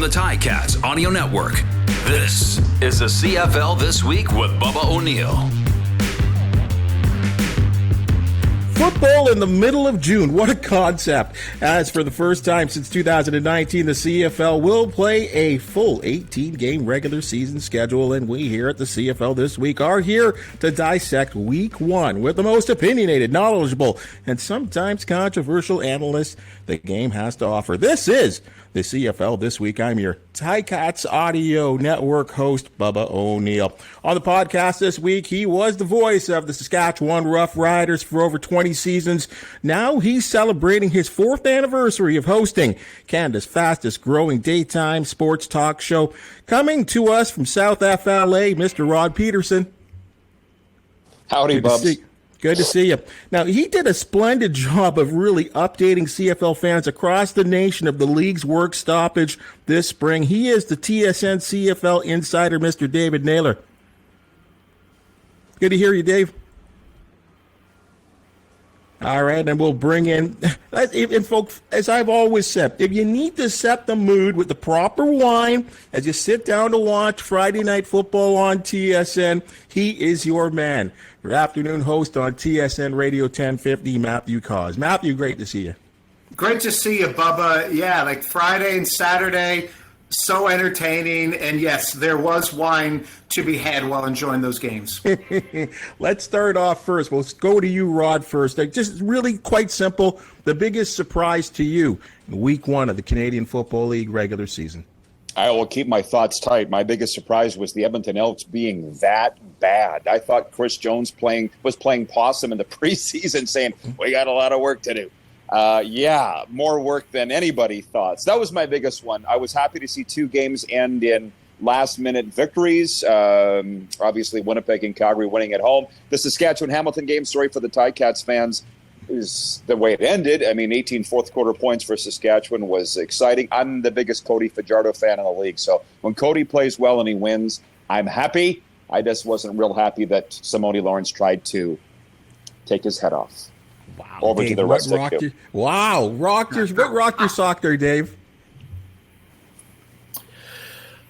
from the Ticats Audio Network, this is the CFL This Week with Bubba O'Neil. Football in the middle of June. What a concept. As for the first time since 2019, the CFL will play a full 18-game regular season schedule, and we here at the CFL This Week are here to dissect Week 1 with the most opinionated, knowledgeable, and sometimes controversial analysts the game has to offer. This is the CFL This Week. I'm your Ticats Audio Network host, Bubba O'Neil. On the podcast this week, he was the voice of the Saskatchewan Rough Riders for over 20 seasons. Now he's celebrating his 4th anniversary of hosting Canada's fastest growing daytime sports talk show. Coming to us from South FLA, Mr. Rod Pedersen. Howdy, Bubs. Good to see you. Now, he did a splendid job of really updating CFL fans across the nation of the league's work stoppage this spring. He is the TSN CFL insider, Mr. David Naylor. Good to hear you, Dave. All right, and we'll bring in, and folks, as I've always said, if you need to set the mood with the proper wine as you sit down to watch Friday Night Football on TSN, he is your man. Your afternoon host on TSN Radio 1050, Matthew Cauz. Matthew, great to see you. Great to see you, Bubba. Yeah, like Friday and Saturday, so entertaining. And yes, there was wine to be had while enjoying those games. Let's start off first. We'll go to you, Rod, first. Just really quite simple. The biggest surprise to you in Week 1 of the Canadian Football League regular season? I will keep my thoughts tight. My biggest surprise was the Edmonton Elks being that bad. I thought Chris Jones was playing possum in the preseason, saying, we got a lot of work to do. Yeah, more work than anybody thought. So that was my biggest one. I was happy to see 2 games end in last-minute victories. Obviously, Winnipeg and Calgary winning at home. The Saskatchewan-Hamilton game, sorry for the Ticats fans, is the way it ended. I mean, 18 fourth-quarter points for Saskatchewan was exciting. I'm the biggest Cody Fajardo fan in the league. So when Cody plays well and he wins, I'm happy. I just wasn't real happy that Simone Lawrence tried to take his head off. Wow, over Dave, to the rest of you. Wow, what rocked your sock there, Dave?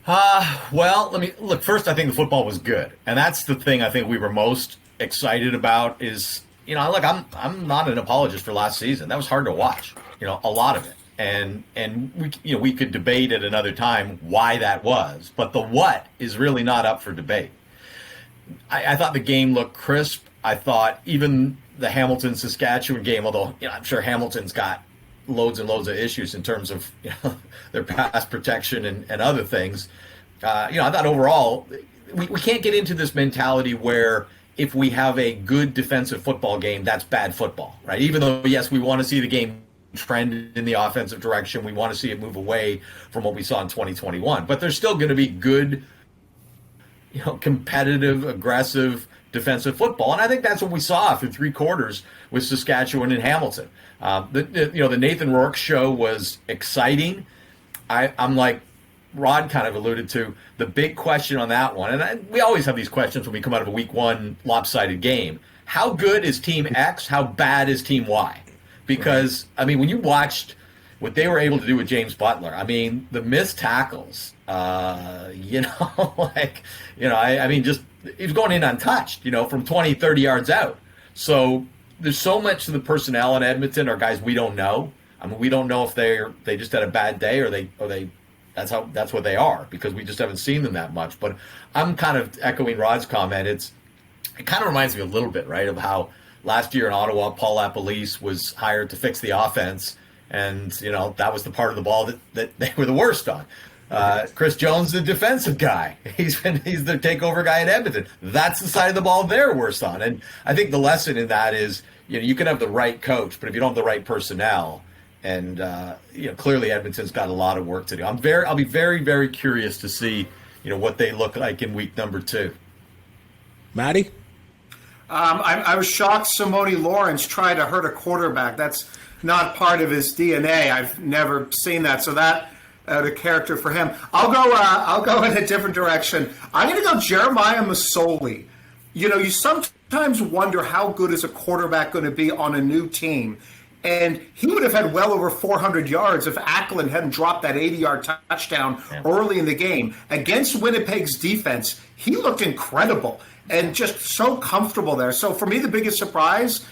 Well, let me look. First, I think the football was good, and that's the thing I think we were most excited about. Is look, I'm not an apologist for last season. That was hard to watch. A lot of it, and we could debate at another time why that was, but the what is really not up for debate. I thought the game looked crisp. I thought even the Hamilton Saskatchewan game, although I'm sure Hamilton's got loads and loads of issues in terms of their pass protection and other things. I thought overall we can't get into this mentality where if we have a good defensive football game, that's bad football, right? Even though, yes, we want to see the game trend in the offensive direction. We want to see it move away from what we saw in 2021. But there's still going to be good, competitive, aggressive defensive football. And I think that's what we saw through 3 quarters with Saskatchewan and Hamilton. The Nathan Rourke show was exciting. I'm like Rod kind of alluded to, the big question on that one, and we always have these questions when we come out of a Week 1 lopsided game. How good is Team X? How bad is Team Y? Because, when you watched what they were able to do with James Butler, the missed tackles, just he was going in untouched, from 20, 30 yards out. So there's so much of the personnel in Edmonton are guys we don't know. We don't know if they just had a bad day or they that's what they are, because we just haven't seen them that much. But I'm kind of echoing Rod's comment. It kind of reminds me a little bit, right, of how last year in Ottawa, Paul LaPolice was hired to fix the offense, and that was the part of the ball that they were the worst on. Chris Jones, the defensive guy, he's the takeover guy at Edmonton. That's the side of the ball they're worst on. And I think the lesson in that is, you can have the right coach, but if you don't have the right personnel, and clearly Edmonton's got a lot of work to do. I'll be very, very curious to see what they look like in week number 2. Matty? I was shocked Simone Lawrence tried to hurt a quarterback. That's not part of his DNA. I've never seen that. So that out of character for him. I'll go in a different direction. I'm going to go Jeremiah Masoli. You sometimes wonder how good is a quarterback going to be on a new team. And he would have had well over 400 yards if Ackland hadn't dropped that 80-yard touchdown early in the game. Against Winnipeg's defense, he looked incredible and just so comfortable there. So for me, the biggest surprise,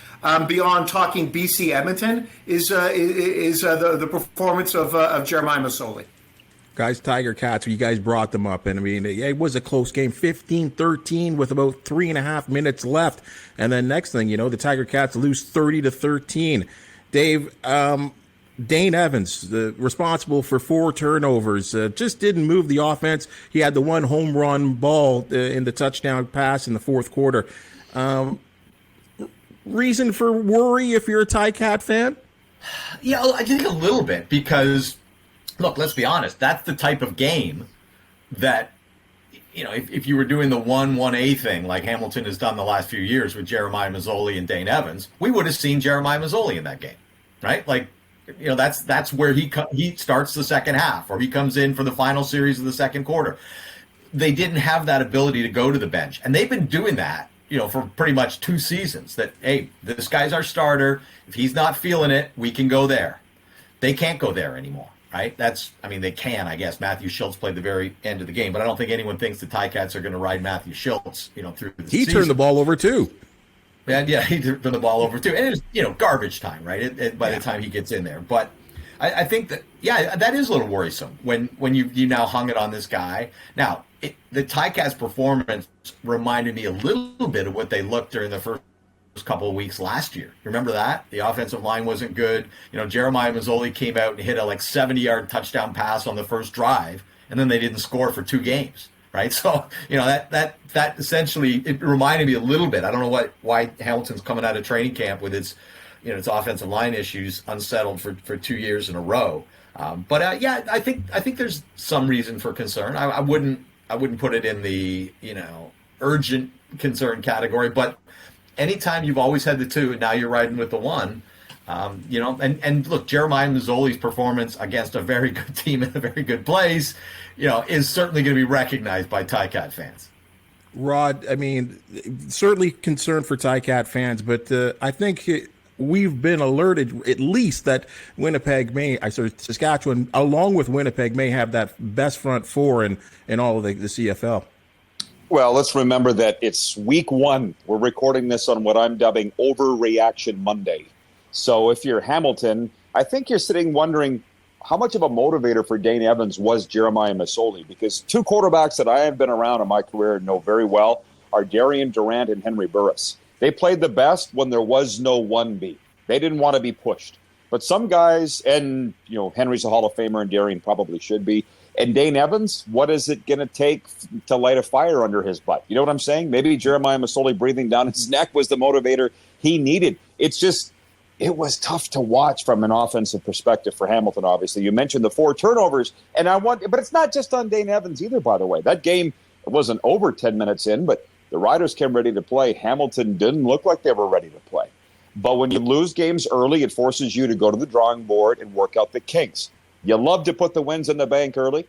beyond talking BC Edmonton, is the performance of Jeremiah Masoli. Guys, Tiger Cats, you guys brought them up, and I mean, it was a close game, 15-13 with about 3.5 minutes left. And then next thing you know, the Tiger Cats lose 30-13. Dave, Dane Evans, responsible for 4 turnovers, just didn't move the offense. He had the one home run ball in the touchdown pass in the fourth quarter. Reason for worry if you're a Ticat fan? Yeah, I think a little bit because, look, let's be honest. That's the type of game that, you know, if you were doing the 1-1A thing like Hamilton has done the last few years with Jeremiah Masoli and Dane Evans, we would have seen Jeremiah Masoli in that game, right? Like, you know, that's where he starts the second half, or he comes in for the final series of the second quarter. They didn't have that ability to go to the bench, and they've been doing that, you know, for pretty much 2 seasons. That, hey, this guy's our starter. If he's not feeling it, we can go there. They can't go there anymore. Right? They can, I guess. Matthew Schultz played the very end of the game, but I don't think anyone thinks the Ticats are going to ride Matthew Schultz, you know, through the season. He turned the ball over too. And he turned the ball over too. And it was, you know, garbage time, right? By the time he gets in there. But I think that, that is a little worrisome when you now hung it on this guy. Now, the Ticats performance reminded me a little bit of what they looked during the first couple of weeks last year. Remember that? The offensive line wasn't good. You know, Jeremiah Masoli came out and hit a 70-yard touchdown pass on the first drive, and then they didn't score for 2 games, right? So, you know, that essentially, it reminded me a little bit. I don't know why Hamilton's coming out of training camp with its offensive line issues unsettled for 2 years in a row. But I think there's some reason for concern. I wouldn't put it in the, you know, urgent concern category, but anytime you've always had the 2 and now you're riding with the 1, you know, and look, Jeremiah Masoli's performance against a very good team in a very good place, you know, is certainly going to be recognized by Ticat fans. Rod, I mean, certainly concerned for Ticat fans, but I think we've been alerted at least that Saskatchewan, along with Winnipeg, may have that best front 4 in all of the CFL. Well, let's remember that it's week 1. We're recording this on what I'm dubbing Overreaction Monday. So if you're Hamilton, I think you're sitting wondering how much of a motivator for Dane Evans was Jeremiah Masoli, because 2 quarterbacks that I have been around in my career and know very well are Darian Durant and Henry Burris. They played the best when there was no 1B. They didn't want to be pushed. But some guys, and you know, Henry's a Hall of Famer and Darian probably should be, and Dane Evans, what is it going to take to light a fire under his butt? You know what I'm saying? Maybe Jeremiah Masoli breathing down his neck was the motivator he needed. It's just, it was tough to watch from an offensive perspective for Hamilton, obviously. You mentioned the 4 turnovers, but it's not just on Dane Evans either, by the way. That game, it wasn't over 10 minutes in, but the Riders came ready to play. Hamilton didn't look like they were ready to play. But when you lose games early, it forces you to go to the drawing board and work out the kinks. You love to put the wins in the bank early,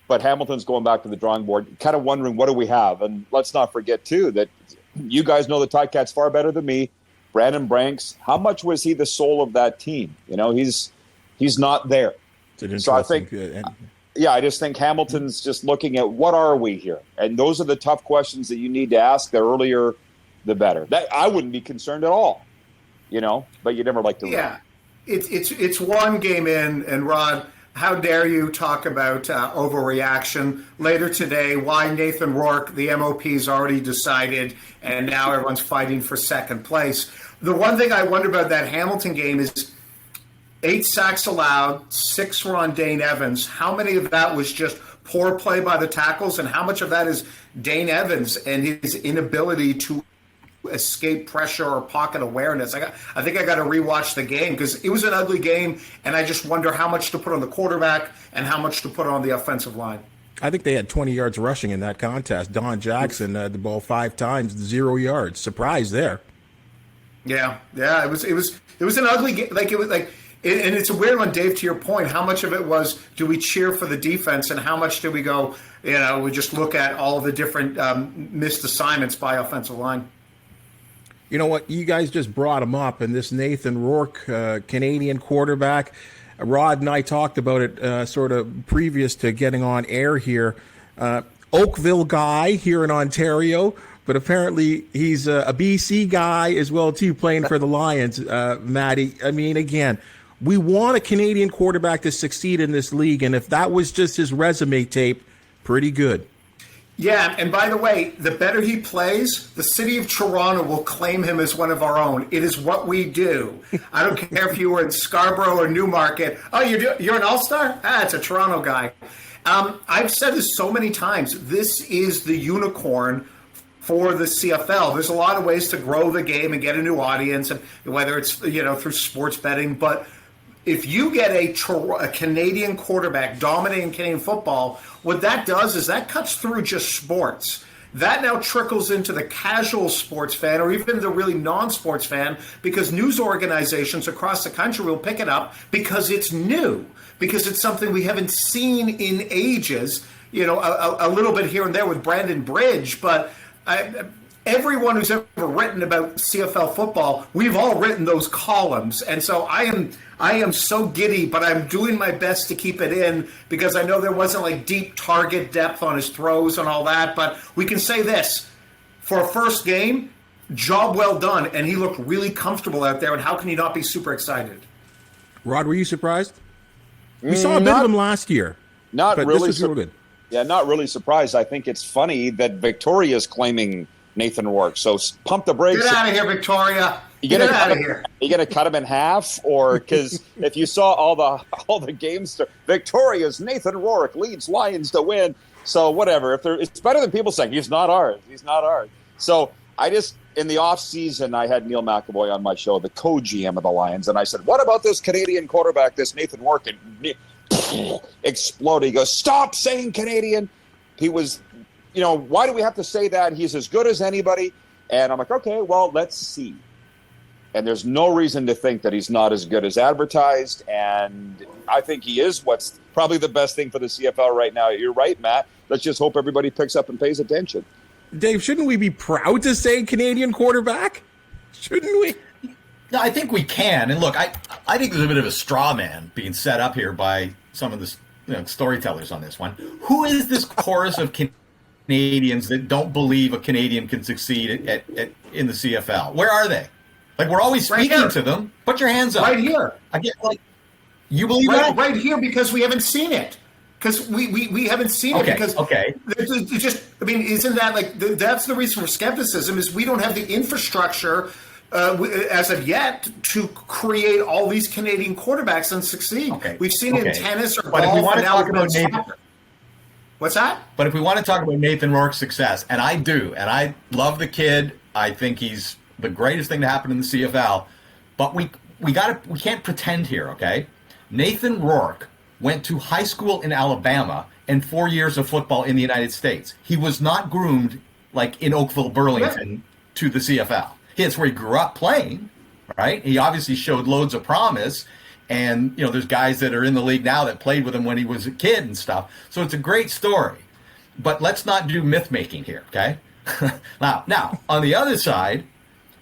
but Hamilton's going back to the drawing board, kind of wondering, what do we have? And let's not forget, too, that you guys know the Ticats far better than me. Brandon Branks, how much was he the soul of that team? You know, he's not there. So I think, I just think Hamilton's just looking at, what are we here? And those are the tough questions that you need to ask. The earlier, the better. That I wouldn't be concerned at all, you know, but you never like to. Yeah. It's one game in, and Rod, how dare you talk about overreaction later today? Why Nathan Rourke, the MOP's already decided, and now everyone's fighting for second place. The one thing I wonder about that Hamilton game is 8 sacks allowed, 6 were on Dane Evans. How many of that was just poor play by the tackles, and how much of that is Dane Evans and his inability to escape pressure or pocket awareness? I think I got to rewatch the game because it was an ugly game, and I just wonder how much to put on the quarterback and how much to put on the offensive line. I think they had 20 yards rushing in that contest. Don Jackson had the ball 5 times, 0 yards. Surprise there. Yeah. It was an ugly game. And it's a weird one, Dave, to your point. How much of it was, do we cheer for the defense, and how much do we go, you know, we just look at all the different missed assignments by offensive line? You know what? You guys just brought him up, and this Nathan Rourke, Canadian quarterback. Rod and I talked about it sort of previous to getting on air here. Oakville guy here in Ontario, but apparently he's a BC guy as well too, playing for the Lions. Matty, I mean, again, we want a Canadian quarterback to succeed in this league, and if that was just his resume tape, pretty good. Yeah, and by the way, the better he plays, the city of Toronto will claim him as one of our own. It is what we do. I don't care if you were in Scarborough or Newmarket. Oh, you're an all-star? It's a Toronto guy. I've said this so many times. This is the unicorn for the CFL. There's a lot of ways to grow the game and get a new audience, and whether it's through sports betting, but if you get a Canadian quarterback dominating Canadian football, what that does is that cuts through just sports. That now trickles into the casual sports fan or even the really non-sports fan, because news organizations across the country will pick it up because it's new, because it's something we haven't seen in ages. A little bit here and there with Brandon Bridge, but everyone who's ever written about CFL football, we've all written those columns. And so I am so giddy, but I'm doing my best to keep it in, because I know there wasn't like deep target depth on his throws and all that. But we can say this, for a first game, job well done. And he looked really comfortable out there. And how can you not be super excited? Rod, were you surprised? We saw a bit of him last year. Not but really. This was real good. Yeah, not really surprised. I think it's funny that Victoria's claiming Nathan Rourke. So pump the brakes. Get out of here, Victoria. Get out of here. You going to cut him in half? Or because if you saw all the games, Victoria's Nathan Rourke leads Lions to win. So whatever. It's better than people saying he's not ours. He's not ours. So in the off season, I had Neil McAvoy on my show, the co-GM of the Lions, and I said, "What about this Canadian quarterback, this Nathan Rourke?" And exploded. He goes, "Stop saying Canadian." He was, why do we have to say that? He's as good as anybody. And I'm like, okay, well, let's see. And there's no reason to think that he's not as good as advertised. And I think he is what's probably the best thing for the CFL right now. You're right, Matt. Let's just hope everybody picks up and pays attention. Dave, shouldn't we be proud to say Canadian quarterback? Shouldn't we? No, I think we can. And look, I think there's a bit of a straw man being set up here by some of the storytellers on this one. Who is this chorus of Canadians that don't believe a Canadian can succeed in the CFL? Where are they? Like, we're always speaking to them. Put your hands up. Right here. I get, you believe that? Right here, because we haven't seen it. Because we haven't seen it. Because isn't that that's the reason for skepticism, is we don't have the infrastructure as of yet to create all these Canadian quarterbacks and succeed. Okay. We've seen it in tennis or golf. If we want to talk about Nathan, what's that? But if we want to talk about Nathan Rourke's success, and I do, and I love the kid, I think he's the greatest thing to happen in the CFL. But we can't pretend here, okay? Nathan Rourke went to high school in Alabama and 4 years of football in the United States. He was not groomed like in Oakville, Burlington to the CFL. It's where he grew up playing, right? He obviously showed loads of promise. And, there's guys that are in the league now that played with him when he was a kid and stuff. So it's a great story. But let's not do myth-making here, okay? Now, on the other side,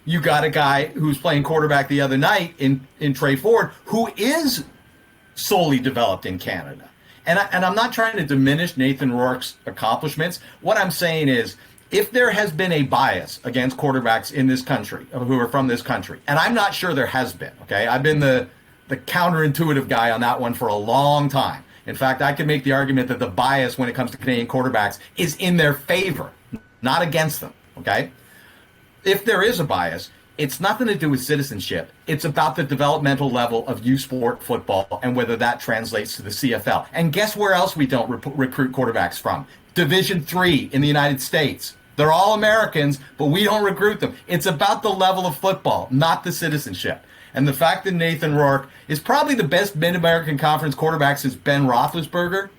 you got a guy who's playing quarterback the other night in Trey Ford, who is solely developed in Canada. And I'm not trying to diminish Nathan Rourke's accomplishments. What I'm saying is, if there has been a bias against quarterbacks in this country, who are from this country, and I'm not sure there has been, okay? I've been the counterintuitive guy on that one for a long time. In fact, I can make the argument that the bias when it comes to Canadian quarterbacks is in their favor, not against them, okay? If there is a bias, it's nothing to do with citizenship. It's about the developmental level of U Sport football and whether that translates to the CFL. And guess where else we don't recruit quarterbacks from? Division III in the United States. They're all Americans, but we don't recruit them. It's about the level of football, not the citizenship. And the fact that Nathan Rourke is probably the best Mid-American Conference quarterback since Ben Roethlisberger,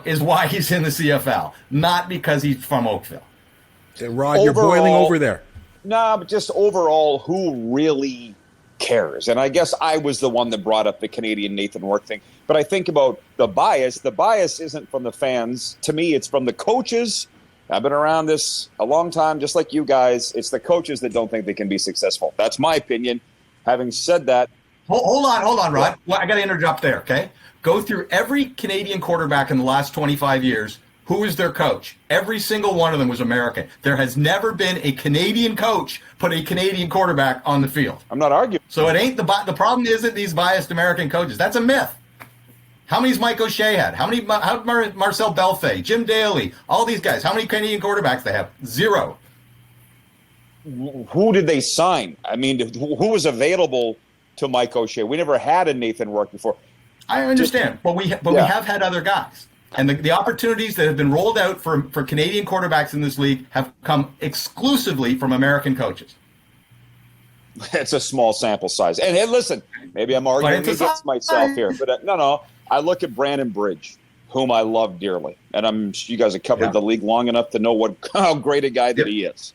is why he's in the CFL, not because he's from Oakville. Rod, you're boiling over there. No, but just overall, who really cares? And I guess I was the one that brought up the Canadian Nathan Rourke thing. But I think about the bias. The bias isn't from the fans. To me, it's from the coaches I've been around this a long time, just like you guys. It's the coaches that don't think they can be successful. That's my opinion. Having said that, hold on, Rod. Well, I got to interrupt there, okay? Go through every Canadian quarterback in the last 25 years. Who is their coach? Every single one of them was American. There has never been a Canadian coach put a Canadian quarterback on the field. I'm not arguing. So it ain't the problem isn't these biased American coaches. That's a myth. How many's Mike O'Shea had? How Marcel Belfay, Jim Daly, all these guys? How many Canadian quarterbacks they have? Zero. Who did they sign? I mean, who was available to Mike O'Shea? We never had a Nathan Rourke before. I understand, but we have had other guys. And the opportunities that have been rolled out for Canadian quarterbacks in this league have come exclusively from American coaches. It's a small sample size. And hey, listen, maybe I'm arguing against myself here, but no. I look at Brandon Bridge, whom I love dearly, and you guys have covered the league long enough to know how great a guy that he is.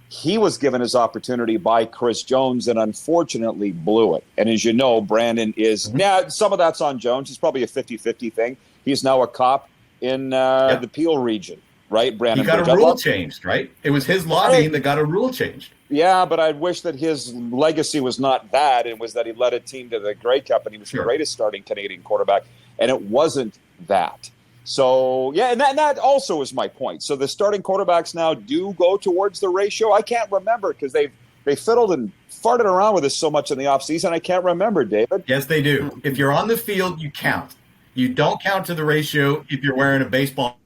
He was given his opportunity by Chris Jones and unfortunately blew it. And as you know, Brandon is some of that's on Jones. It's probably a 50-50 thing. He's now a cop in the Peel region, right? Brandon. He got a rule changed, right? It was his lobbying that got a rule changed. Yeah, but I wish that his legacy was not that. It was that he led a team to the Grey Cup and he was the greatest starting Canadian quarterback. And it wasn't that. So, yeah, and that also is my point. So the starting quarterbacks now do go towards the ratio. I can't remember because they fiddled and farted around with this so much in the offseason. I can't remember, David. Yes, they do. If you're on the field, you count. You don't count to the ratio if you're wearing a baseball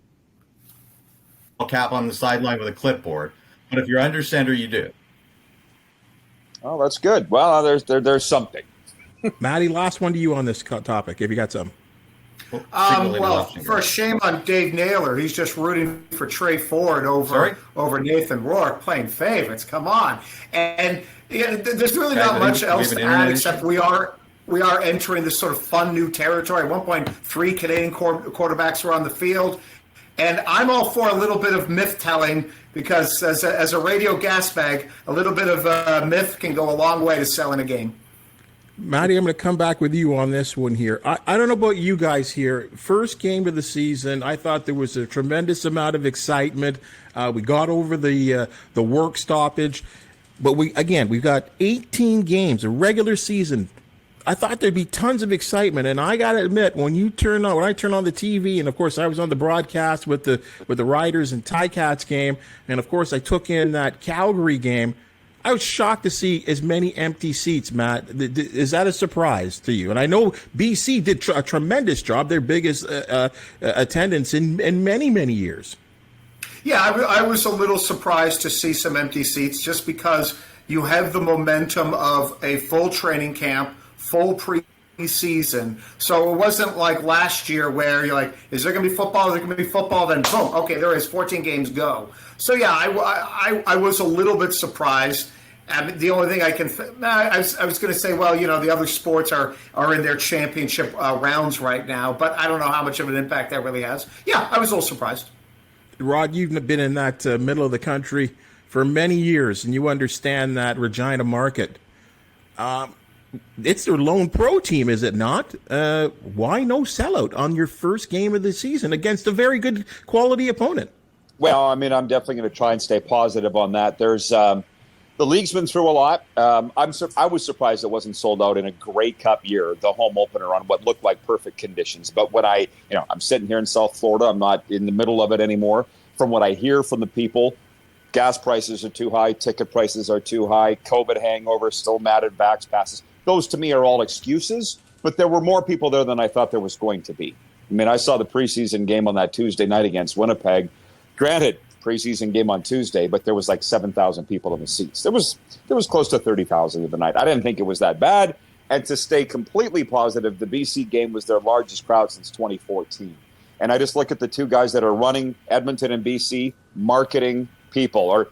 cap on the sideline with a clipboard. But if you're under center, you do. Oh, that's good. Well, there's something. Matty, last one to you on this topic, if you got some. Well, first, shame on Dave Naylor. He's just rooting for Trey Ford over Nathan Rourke, playing favorites. Come on. And there's really not much else to add except we are entering this sort of fun new territory. At one point, 3 Canadian quarterbacks were on the field. And I'm all for a little bit of myth-telling because as a radio gas bag, a little bit of myth can go a long way to selling a game. Matty, I'm going to come back with you on this one here. I don't know about you guys here. First game of the season, I thought there was a tremendous amount of excitement. We got over the work stoppage. But we've got 18 games, a regular season. I thought there'd be tons of excitement, and I got to admit, when I turn on the TV, and of course I was on the broadcast with the Riders and Ticats game, and of course I took in that Calgary game. I was shocked to see as many empty seats, Matt. Is that a surprise to you? And I know BC did a tremendous job, their biggest attendance in many, many years. Yeah, I was a little surprised to see some empty seats just because you have the momentum of a full training camp, full preseason. So it wasn't like last year where you're like, is there going to be football? Is there going to be football? Then boom, okay, there is 14 games, go. So yeah, I was a little bit surprised. And the only thing I was going to say, well, the other sports are in their championship rounds right now, but I don't know how much of an impact that really has. Yeah, I was a little surprised. Rod, you've been in that middle of the country for many years, and you understand that Regina market. It's their lone pro team, is it not? Why no sellout on your first game of the season against a very good quality opponent? Well, I mean, I'm definitely going to try and stay positive on that. There's the league's been through a lot. I was surprised it wasn't sold out in a Grey Cup year, the home opener, on what looked like perfect conditions. But when I'm sitting here in South Florida, I'm not in the middle of it anymore. From what I hear from the people, gas prices are too high, ticket prices are too high, COVID hangover, still mad at backs passes. Those to me are all excuses, but there were more people there than I thought there was going to be. I mean, I saw the preseason game on that Tuesday night against Winnipeg. Granted, preseason game on Tuesday, but there was like 7,000 people in the seats. There was close to 30,000 of the night. I didn't think it was that bad. And to stay completely positive, the BC game was their largest crowd since 2014. And I just look at the two guys that are running Edmonton and BC, marketing people. Or,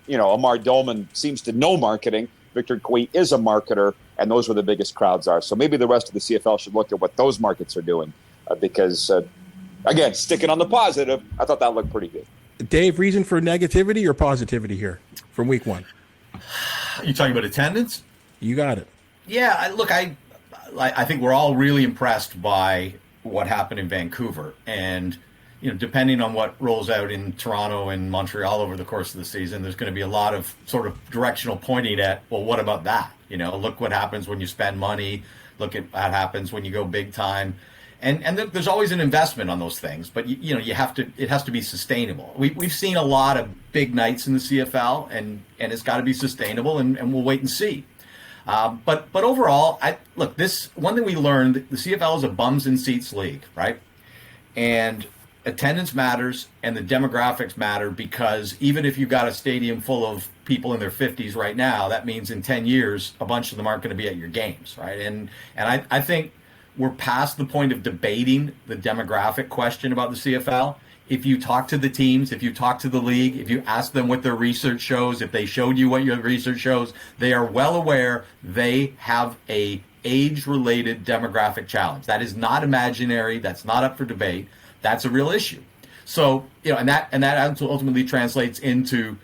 Amar Dolman seems to know marketing. Victor Cui is a marketer, and those were the biggest crowds are. So maybe the rest of the CFL should look at what those markets are doing because, again, sticking on the positive, I thought that looked pretty good. Dave, reason for negativity or positivity here from week one? You talking about attendance? You got it. Yeah, look, I think we're all really impressed by what happened in Vancouver. And, depending on what rolls out in Toronto and Montreal over the course of the season, there's going to be a lot of sort of directional pointing at, well, what about that? Look what happens when you spend money. Look at what happens when you go big time. And there's always an investment on those things, but it has to be sustainable. We've seen a lot of big nights in the CFL, and it's got to be sustainable, and we'll wait and see. But overall, this one thing we learned: the CFL is a bums in seats league, right? And attendance matters, and the demographics matter, because even if you've got a stadium full of people in their 50s right now, that means in 10 years, a bunch of them aren't going to be at your games, right? And I think we're past the point of debating the demographic question about the CFL. If you talk to the teams, if you talk to the league, if you ask them what their research shows, if they showed you what your research shows, they are well aware they have a age-related demographic challenge. That is not imaginary. That's not up for debate. That's a real issue. So, and that ultimately translates into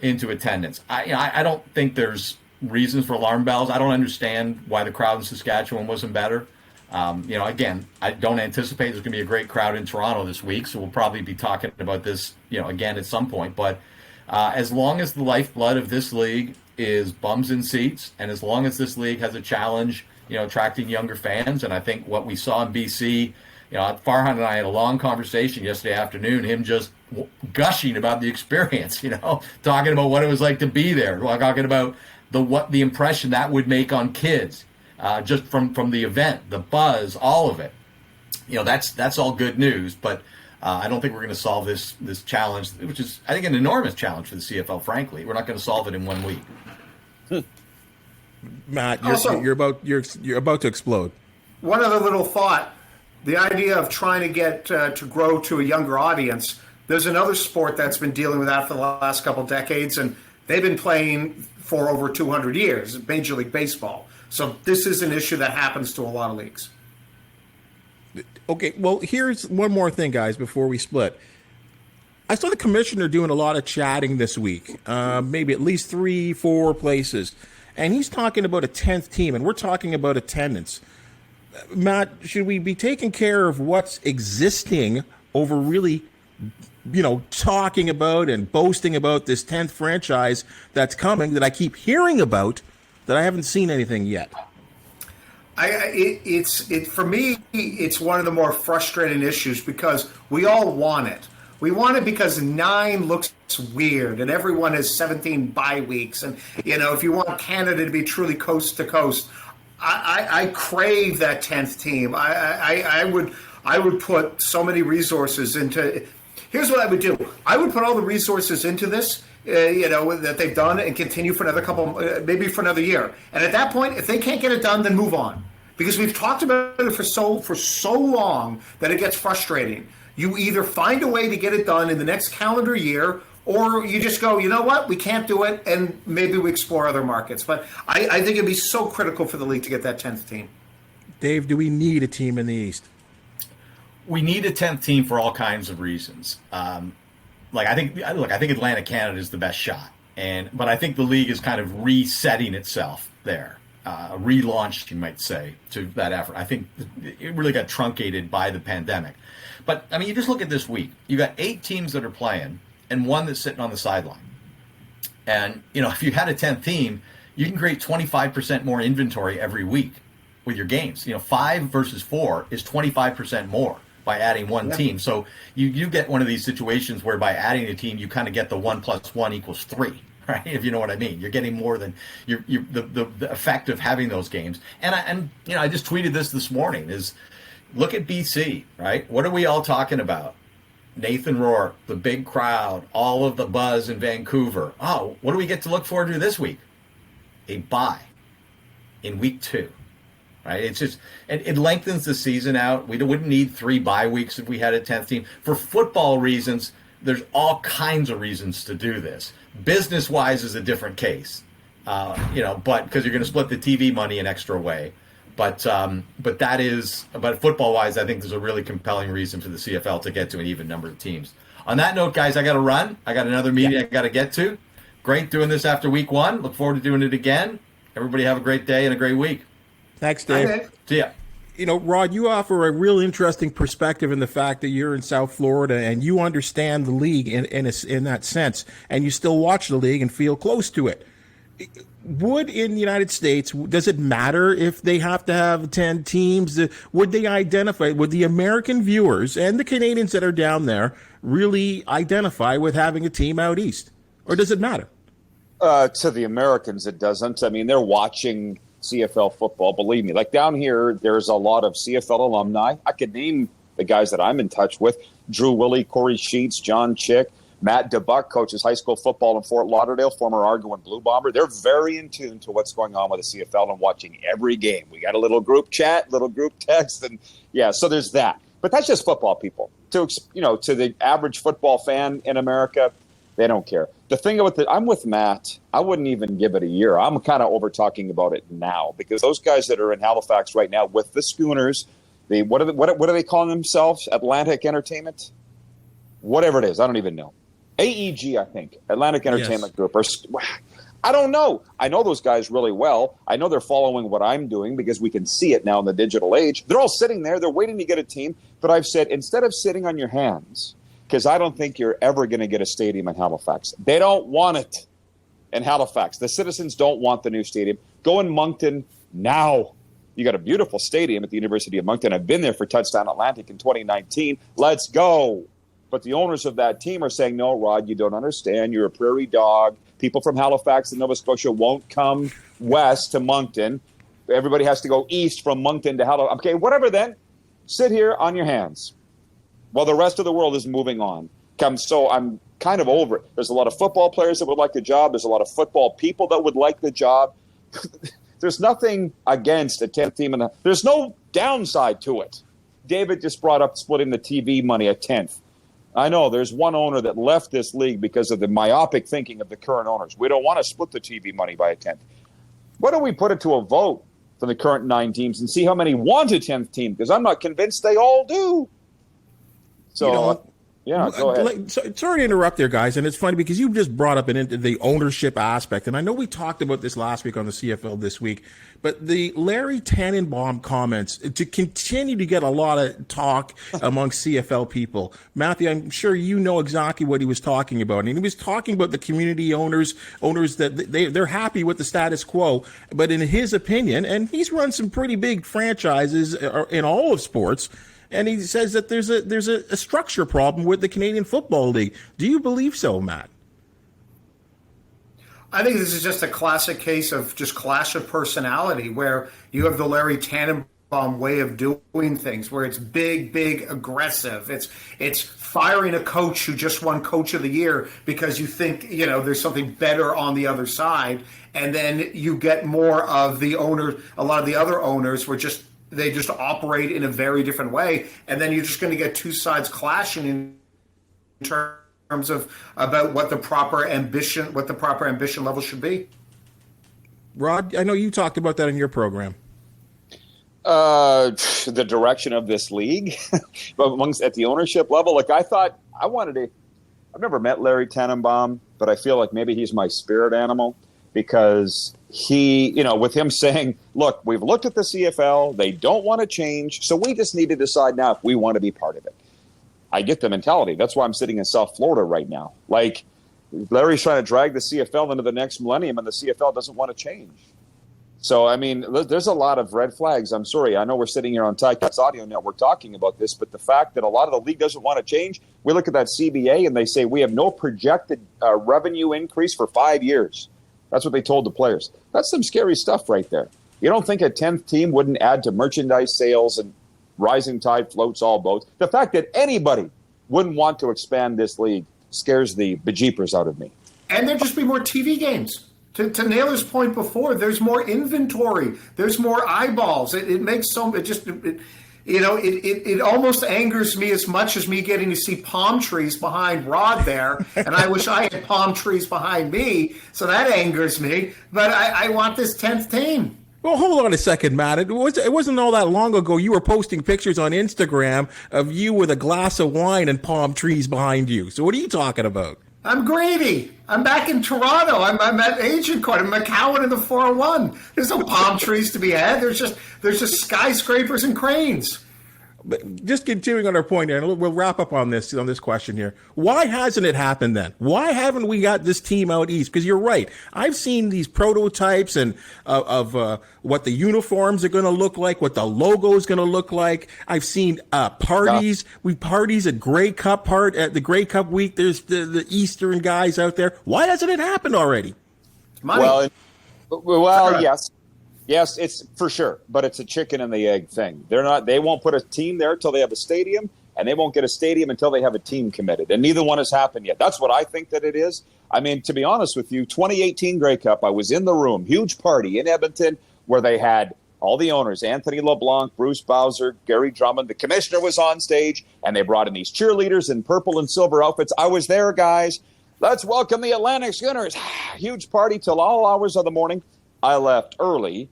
attendance. I don't think there's reasons for alarm bells. I don't understand why the crowd in Saskatchewan wasn't better. Again, I don't anticipate there's going to be a great crowd in Toronto this week, so we'll probably be talking about this, again at some point. But as long as the lifeblood of this league is bums in seats, and as long as this league has a challenge, attracting younger fans, and I think what we saw in BC, Farhan and I had a long conversation yesterday afternoon, him just gushing about the experience, talking about what it was like to be there, talking about the impression that would make on kids. Just from the event, the buzz, all of it, that's all good news. But I don't think we're going to solve this challenge, which is, I think, an enormous challenge for the CFL. Frankly, we're not going to solve it in 1 week. Matt, you're about to explode. One other little thought: the idea of trying to get to grow to a younger audience. There's another sport that's been dealing with that for the last couple decades, and they've been playing for over 200 years. Major League Baseball. So this is an issue that happens to a lot of leagues. Okay, well, here's one more thing, guys, before we split. I saw the commissioner doing a lot of chatting this week, maybe at least 3-4 places, and he's talking about a 10th team, and we're talking about attendance. Matt, should we be taking care of what's existing over really, talking about and boasting about this 10th franchise that's coming that I keep hearing about, that I haven't seen anything yet? For me, it's one of the more frustrating issues, because we all want it. We want it because 9 looks weird, and everyone has 17 bye weeks. And, if you want Canada to be truly coast to coast, I crave that 10th team. I would put so many resources into. Here's what I would do. I would put all the resources into this, that they've done, and continue for another couple, maybe for another year. And at that point, if they can't get it done, then move on. Because we've talked about it for so long that it gets frustrating. You either find a way to get it done in the next calendar year, or you just go, you know what, we can't do it, and maybe we explore other markets. But I think it'd be so critical for the league to get that 10th team. Dave, do we need a team in the East? We need a 10th team for all kinds of reasons. I think Atlantic Canada is the best shot, but I think the league is kind of resetting itself there, relaunched, you might say, to that effort. I think it really got truncated by the pandemic. But you just look at this week. You got 8 teams that are playing and 1 that's sitting on the sideline. And if you had a 10th team, you can create 25% more inventory every week with your games. 5 versus 4 is 25% more by adding one team. So you get one of these situations where by adding a team, you kind of get the 1 + 1 = 3, right? If you know what I mean. You're getting more than the effect of having those games. And I just tweeted this morning is, look at BC, right? What are we all talking about? Nathan Rourke, the big crowd, all of the buzz in Vancouver. Oh, what do we get to look forward to this week? A bye in week 2. Right? It's just, it lengthens the season out. We wouldn't need 3 bye weeks if we had a 10th team. For football reasons, there's all kinds of reasons to do this. Business-wise is a different case, but because you're going to split the TV money an extra way. But football-wise, I think there's a really compelling reason for the CFL to get to an even number of teams. On that note, guys, I got to run. I got another meeting I got to get to. Great doing this after week 1. Look forward to doing it again. Everybody have a great day and a great week. Thanks, Dave. See ya. Rod, you offer a real interesting perspective in the fact that you're in South Florida and you understand the league in that sense, and you still watch the league and feel close to it. Would in the United States, does it matter if they have to have 10 teams? Would they identify, would the American viewers and the Canadians that are down there really identify with having a team out east? Or does it matter? To the Americans, it doesn't. I mean, they're watching CFL football, believe me. Like down here, there's a lot of CFL alumni. I could name the guys that I'm in touch with: Drew Willie, Corey Sheets, John Chick, Matt DeBuck, coaches high school football in Fort Lauderdale, former Argo and Blue Bomber. They're very in tune to what's going on with the CFL and watching every game. We got a little group chat, little group text, and so there's that. But that's just football people. To the average football fan in America, they don't care. The thing with I'm with Matt. I wouldn't even give it a year. I'm kind of over talking about it now because those guys that are in Halifax right now with the Schooners, what are they calling themselves? Atlantic Entertainment, whatever it is. I don't even know. AEG, I think, Atlantic Entertainment Group. I don't know. I know those guys really well. I know they're following what I'm doing because we can see it now in the digital age. They're all sitting there. They're waiting to get a team. But I've said, instead of sitting on your hands, because I don't think you're ever going to get a stadium in Halifax. They don't want it in Halifax. The citizens don't want the new stadium. Go in Moncton now. You got a beautiful stadium at the University of Moncton. I've been there for Touchdown Atlantic in 2019. Let's go. But the owners of that team are saying, no, Rod, you don't understand. You're a prairie dog. People from Halifax and Nova Scotia won't come west to Moncton. Everybody has to go east from Moncton to Halifax. Okay, whatever then. Sit here on your hands while the rest of the world is moving on. So I'm kind of over it. There's a lot of football players that would like the job. There's a lot of football people that would like the job. There's nothing against a 10th team. There's no downside to it. David just brought up splitting the TV money a 10th. I know there's one owner that left this league because of the myopic thinking of the current owners. We don't want to split the TV money by a 10th. Why don't we put it to a vote for the current 9 teams and see how many want a 10th team? Because I'm not convinced they all do. So, go ahead. Sorry to interrupt there, guys. And it's funny because you just brought up into the ownership aspect. And I know we talked about this last week on the CFL This Week. But the Larry Tannenbaum comments to continue to get a lot of talk amongst CFL people. Matthew, I'm sure you know exactly what he was talking about. And he was talking about the community owners that they're happy with the status quo. But in his opinion, and he's run some pretty big franchises in all of sports, and he says that there's a structure problem with the Canadian Football League. Do you believe so, Matt? I think this is just a classic case of just clash of personality where you have the Larry Tannenbaum way of doing things, where it's big, aggressive. It's firing a coach who just won Coach of the Year because you think, there's something better on the other side. And then you get more of the owner, a lot of the other owners were they just operate in a very different way. And then you're just going to get two sides clashing in terms of about what the proper ambition level should be. Rod, I know you talked about that in your program. The direction of this league, at the ownership level. Like I've never met Larry Tannenbaum, but I feel like maybe he's my spirit animal because he, with him saying, look, we've looked at the CFL, they don't want to change, so we just need to decide now if we want to be part of it. I get the mentality. That's why I'm sitting in South Florida right now. Like, Larry's trying to drag the CFL into the next millennium, and the CFL doesn't want to change. So, I mean, there's a lot of red flags. I'm sorry. I know we're sitting here on Tycats Audio Network talking about this, but the fact that a lot of the league doesn't want to change, we look at that CBA, and they say we have no projected revenue increase for 5 years. That's what they told the players. That's some scary stuff right there. You don't think a 10th team wouldn't add to merchandise sales and rising tide floats all boats? The fact that anybody wouldn't want to expand this league scares the bejeepers out of me. And there'd just be more TV games. To Naylor's point before, there's more inventory. There's more eyeballs. It makes so it almost angers me as much as me getting to see palm trees behind Rod there. And I wish I had palm trees behind me. So that angers me. But I want this 10th team. Well, hold on a second, Matt. It wasn't all that long ago you were posting pictures on Instagram of you with a glass of wine and palm trees behind you. So what are you talking about? I'm greedy. I'm back in Toronto. I'm at Agent Court. I'm McCowan in the 401. There's no palm trees to be had. There's just skyscrapers and cranes. But just continuing on our point here, and we'll wrap up on this question here. Why hasn't it happened then? Why haven't we got this team out east? Because you're right. I've seen these prototypes and of what the uniforms are going to look like, what the logo is going to look like. I've seen parties. We parties at Grey Cup at the Grey Cup week. There's the Eastern guys out there. Why hasn't it happened already? Money. Well, yes. Yes, it's for sure, but it's a chicken and the egg thing. They won't put a team there until they have a stadium, and they won't get a stadium until they have a team committed. And neither one has happened yet. That's what I think that it is. I mean, to be honest with you, 2018 Grey Cup, I was in the room, huge party in Edmonton where they had all the owners, Anthony LeBlanc, Bruce Bowser, Gary Drummond. The commissioner was on stage, and they brought in these cheerleaders in purple and silver outfits. I was there, guys. Let's welcome the Atlantic Schooners. Huge party till all hours of the morning. I left early,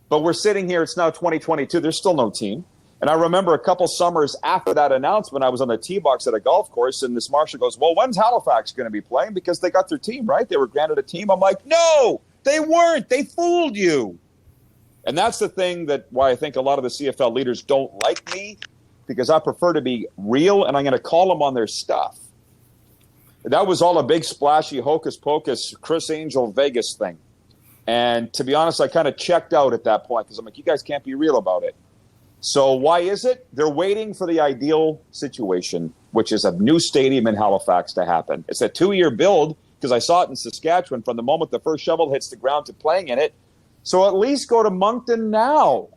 but we're sitting here. It's now 2022. There's still no team. And I remember a couple summers after that announcement, I was on the tee box at a golf course, and this marshal goes, well, when's Halifax going to be playing? Because they got their team, right? They were granted a team. I'm like, no, they weren't. They fooled you. And that's the thing why I think a lot of the CFL leaders don't like me, because I prefer to be real, and I'm going to call them on their stuff. That was all a big splashy hocus pocus Chris Angel Vegas thing. And to be honest, I kind of checked out at that point because I'm like, you guys can't be real about it. So why is it? They're waiting for the ideal situation, which is a new stadium in Halifax to happen. It's a 2-year build because I saw it in Saskatchewan from the moment the first shovel hits the ground to playing in it. So at least go to Moncton now.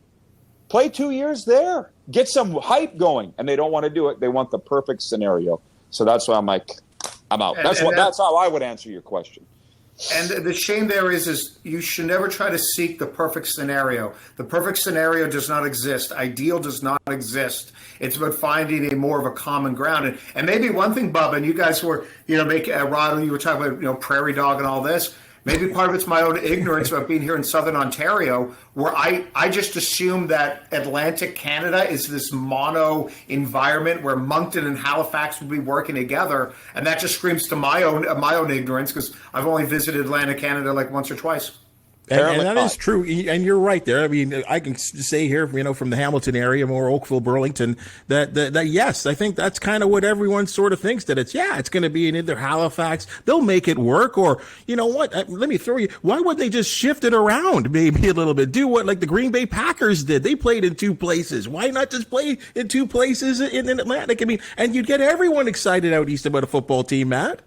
Play 2 years there. Get some hype going. And they don't want to do it. They want the perfect scenario. So that's why I'm like, I'm out. That's how I would answer your question. And the shame there is you should never try to seek the perfect scenario. The perfect scenario does not exist. Ideal does not exist. It's about finding a more of a common ground. And maybe one thing, Bubba, and you guys were, Rod, when you were talking about, prairie dog and all this, maybe part of it's my own ignorance about being here in Southern Ontario, where I just assumed that Atlantic Canada is this mono environment where Moncton and Halifax would be working together, and that just screams to my own ignorance because I've only visited Atlantic Canada like once or twice. And that is true, and you're right there. I mean, I can say here, from the Hamilton area, more Oakville, Burlington, that yes, I think that's kind of what everyone sort of thinks, that it's going to be in either Halifax. They'll make it work, or you know what? Let me throw you. Why would they just shift it around maybe a little bit? Do what like the Green Bay Packers did. They played in 2 places. Why not just play in 2 places in Atlantic? I mean, and you'd get everyone excited out east about a football team, Matt.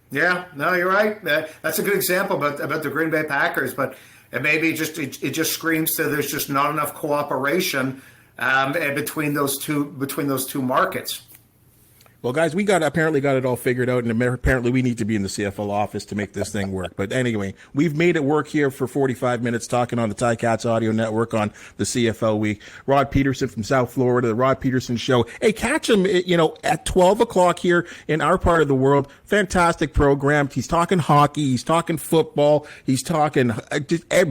Yeah, no, you're right. That's a good example about the Green Bay Packers, but maybe it just screams that there's just not enough cooperation between those two markets. Well, guys, we apparently got it all figured out, and apparently we need to be in the CFL office to make this thing work. But anyway, we've made it work here for 45 minutes talking on the Ticats Audio Network on the CFL Week. Rod Pedersen from South Florida, the Rod Pedersen Show. Hey, catch him, at 12 o'clock here in our part of the world. Fantastic program. He's talking hockey. He's talking football. He's talking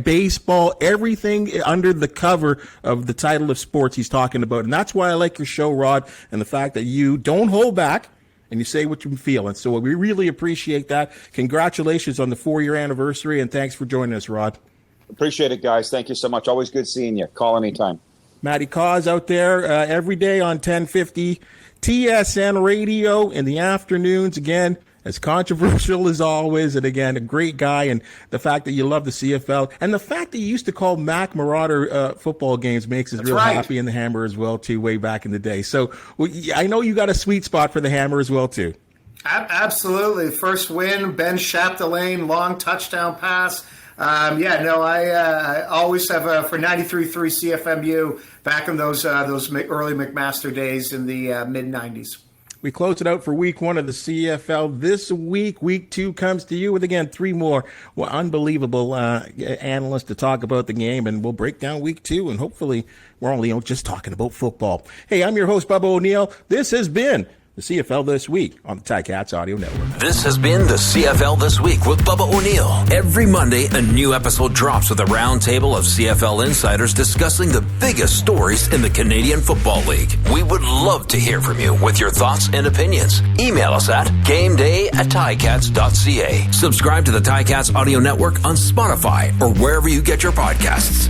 baseball, everything under the cover of the title of sports he's talking about. And that's why I like your show, Rod, and the fact that you don't hold back and you say what you feel. And so we really appreciate that. Congratulations on the 4-year anniversary, and thanks for joining us, Rod. Appreciate it, guys. Thank you so much. Always good seeing you. Call anytime. Matthew Cauz out there every day on 1050 TSN Radio in the afternoons. Again, as controversial as always, and again, a great guy, and the fact that you love the CFL, and the fact that you used to call Mac Marauder football games makes us real happy in the Hammer as well, too, way back in the day. So I know you got a sweet spot for the Hammer as well, too. Absolutely. First win, Ben Chapdelaine, long touchdown pass. I always have for 93.3 CFMU back in those early McMaster days in the mid-90s. We close it out for week 1 of the CFL this week. Week 2 comes to you with, again, 3 more unbelievable analysts to talk about the game, and we'll break down week 2, and hopefully we're only just talking about football. Hey, I'm your host, Bubba O'Neil. This has been the CFL This Week on the Ticats Audio Network. This has been the CFL This Week with Bubba O'Neil. Every Monday, a new episode drops with a roundtable of CFL insiders discussing the biggest stories in the Canadian Football League. We would love to hear from you with your thoughts and opinions. Email us at gameday@ticats.ca. Subscribe to the Ticats Audio Network on Spotify or wherever you get your podcasts.